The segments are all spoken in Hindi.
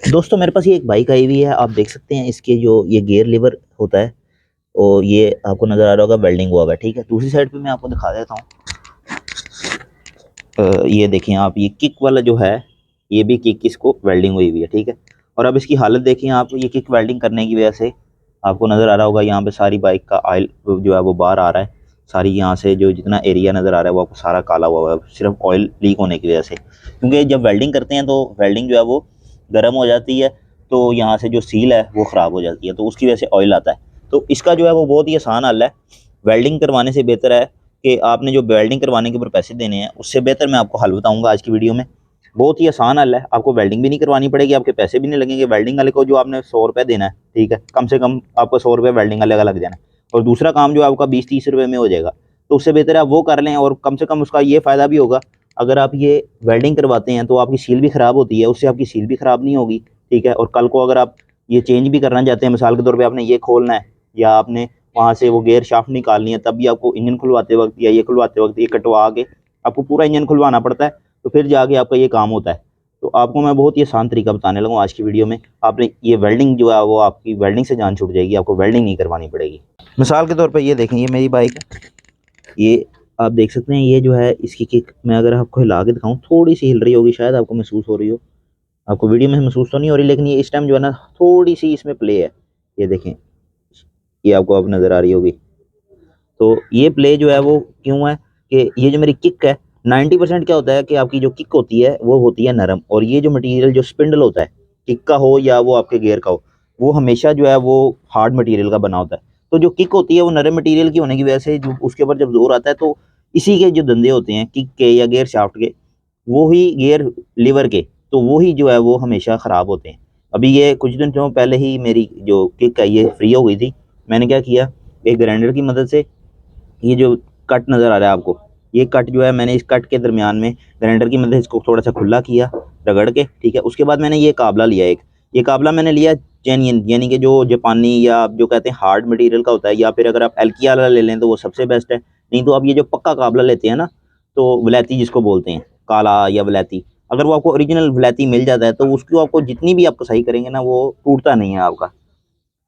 दोस्तों मेरे पास ये एक बाइक आई हुई है। आप देख सकते हैं इसके जो ये गियर लीवर होता है और ये आपको नज़र आ रहा होगा वेल्डिंग हुआ हुआ है। ठीक है, दूसरी साइड पे मैं आपको दिखा देता हूँ। ये देखें आप, ये किक वाला जो है ये भी किक इसको वेल्डिंग हुई हुई है। ठीक है, और अब इसकी हालत देखें आप। ये किक वेल्डिंग करने की वजह से आपको नज़र आ रहा होगा यहाँ पे सारी बाइक का ऑयल जो है वो बाहर आ रहा है। सारी यहाँ से जो जितना एरिया नज़र आ रहा है वो आपको सारा काला हुआ है, सिर्फ ऑयल लीक होने की वजह से। क्योंकि जब वेल्डिंग करते हैं तो वेल्डिंग जो है वो गर्म हो जाती है, तो यहाँ से जो सील है वो ख़राब हो जाती है, तो उसकी वजह से ऑयल आता है। तो इसका जो है वो बहुत ही आसान हल है। वेल्डिंग करवाने से बेहतर है कि आपने जो वेल्डिंग करवाने के ऊपर पैसे देने हैं, उससे बेहतर मैं आपको हल बताऊंगा आज की वीडियो में। बहुत ही आसान हल है, आपको वेल्डिंग भी नहीं करवानी पड़ेगी, आपके पैसे भी नहीं लगेंगे। वेल्डिंग वाले को जो आपने 100 रुपये देना है, ठीक है, कम से कम आपको 100 रुपये वेल्डिंग वाले का लग जाना है, और दूसरा काम जो आपका 20-30 रुपये में हो जाएगा। तो उससे बेहतर है आप वो कर लें, और कम से कम उसका ये फ़ायदा भी होगा। अगर आप ये वेल्डिंग करवाते हैं तो आपकी सील भी ख़राब होती है, उससे आपकी सील भी ख़राब नहीं होगी। ठीक है, और कल को अगर आप ये चेंज भी करना चाहते हैं, मिसाल के तौर पे आपने ये खोलना है या आपने वहाँ से वो गियर शाफ्ट निकालनी है, तब भी आपको इंजन खुलवाते वक्त या ये खुलवाते वक्त ये कटवा के आपको पूरा इंजन खुलवाना पड़ता है, तो फिर जाके आपका ये काम होता है। तो आपको मैं बहुत ही आसान तरीका बताने लगा आज की वीडियो में। आपने ये वेल्डिंग जो है वो आपकी वेल्डिंग से जान छूट जाएगी, आपको वेल्डिंग नहीं करवानी पड़ेगी। मिसाल के तौर पर ये देखें, ये मेरी बाइक है, ये आप देख सकते हैं। ये जो है इसकी किक मैं अगर आपको हिला के दिखाऊं, थोड़ी सी हिल रही होगी, शायद आपको महसूस हो रही हो। आपको वीडियो में महसूस तो नहीं हो रही, लेकिन ये इस टाइम जो है ना थोड़ी सी इसमें प्ले है। ये देखें, ये आपको अब नज़र आ रही होगी। तो ये प्ले जो है वो क्यों है कि ये जो मेरी किक है, 90% क्या होता है कि आपकी जो किक होती है वो होती है नरम, और ये जो मटेरियल जो स्पिंडल होता है, किक का हो या वो आपके गियर का हो, वो हमेशा जो है वो हार्ड मटेरियल का बना होता है। तो जो किक होती है वो नरम मटेरियल की होने की वजह से जो उसके ऊपर जब जोर आता है, तो इसी के जो धंधे होते हैं किक के या गियर शाफ्ट के, वो ही गियर लीवर के, तो वो ही जो है वो हमेशा ख़राब होते हैं। अभी ये कुछ दिन पहले ही मेरी जो किक है ये फ्री हो गई थी। मैंने क्या किया, एक ग्राइंडर की मदद से, ये जो कट नज़र आ रहा है आपको, ये कट जो है मैंने इस कट के दरमियान में ग्राइंडर की मदद से इसको थोड़ा सा खुला किया रगड़ के। ठीक है, उसके बाद मैंने ये काबला लिया एक, ये काबला मैंने लिया जेन्यन, यानी कि जो जापानी या आप जो कहते हैं हार्ड मटेरियल का होता है, या फिर अगर आप एल्की वाला ले लें तो वो सबसे बेस्ट है। नहीं तो आप ये जो पक्का काबला लेते हैं ना, तो वलैती जिसको बोलते हैं, काला या वलैती, अगर वो आपको ओरिजिनल वलैती मिल जाता है तो उसको आपको जितनी भी आपको सही करेंगे ना वो टूटता नहीं है आपका।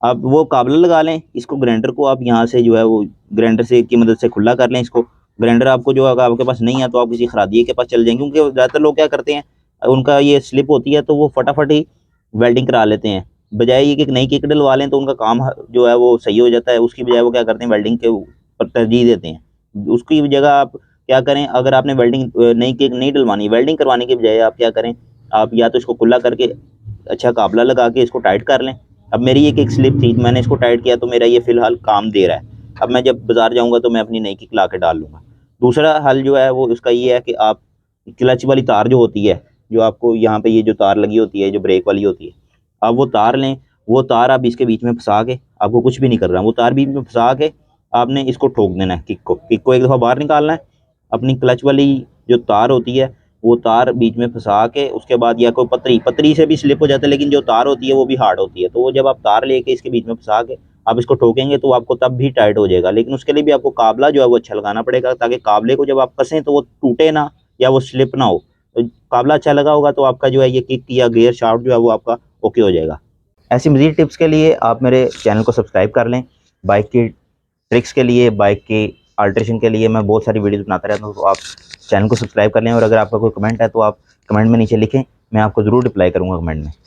आप वो काबला लगा लें, इसको ग्राइंडर को आप यहाँ से जो है वो ग्राइंडर से की मदद से खुला कर लें इसको। ग्राइंडर आपको जो अगर आपके पास नहीं है तो आप किसी खरादिए के पास चल जाएँ, क्योंकि ज़्यादातर लोग क्या करते हैं, उनका ये स्लिप होती है तो वो फटाफट ही वेल्डिंग करा लेते हैं। बजाय ये कि एक नई किक डलवा लें तो उनका काम जो है वो सही हो जाता है, उसकी बजाय वो क्या करते हैं वेल्डिंग के ऊपर तरजीह देते हैं। उसकी जगह आप क्या करें, अगर आपने वेल्डिंग नई किक नहीं डलवानी, वेल्डिंग करवाने की बजाय आप क्या करें, आप या तो इसको खुला करके अच्छा काबला लगा के इसको टाइट कर लें। अब मेरी एक स्लिप थी, मैंने इसको टाइट किया तो मेरा ये फ़िलहाल काम दे रहा है। अब मैं जब बाज़ार जाऊँगा तो मैं अपनी नई किक ला के डाल लूँगा। दूसरा हल जो है वो उसका ये है कि आप क्लच वाली तार जो होती है, जो आपको यहाँ पे ये जो तार लगी होती है जो ब्रेक वाली होती है, आप वो तार लें। वो तार आप इसके बीच में फँसा के, आपको कुछ भी नहीं करना, वो तार बीच में फँसा के आपने इसको ठोक देना है किक को एक दफ़ा बाहर निकालना है। अपनी क्लच वाली जो तार होती है वो तार बीच में फँसा के, उसके बाद या कोई पतरी से भी स्लिप हो जाता है, लेकिन जो तार होती है वो भी हार्ड होती है। तो वो जब आप तार लेके इसके बीच में फँसा के आप इसको ठोकेंगे तो आपको तब भी टाइट हो जाएगा। लेकिन उसके लिए भी आपको काबला जो है वो अच्छा लगाना पड़ेगा, ताकि काबले को जब आप कसें तो वो टूटे ना या वो स्लिप ना हो। तो काबला अच्छा लगा होगा तो आपका जो है ये किक या गियर शाफ्ट जो है वो आपका ओके हो जाएगा। ऐसी मज़ीद टिप्स के लिए आप मेरे चैनल को सब्सक्राइब कर लें। बाइक की ट्रिक्स के लिए, बाइक की अल्ट्रेशन के लिए मैं बहुत सारी वीडियोज़ बनाता रहता हूँ, तो आप चैनल को सब्सक्राइब कर लें। और अगर आपका कोई कमेंट है तो आप कमेंट में नीचे लिखें, मैं आपको ज़रूर रिप्लाई करूँगा कमेंट में।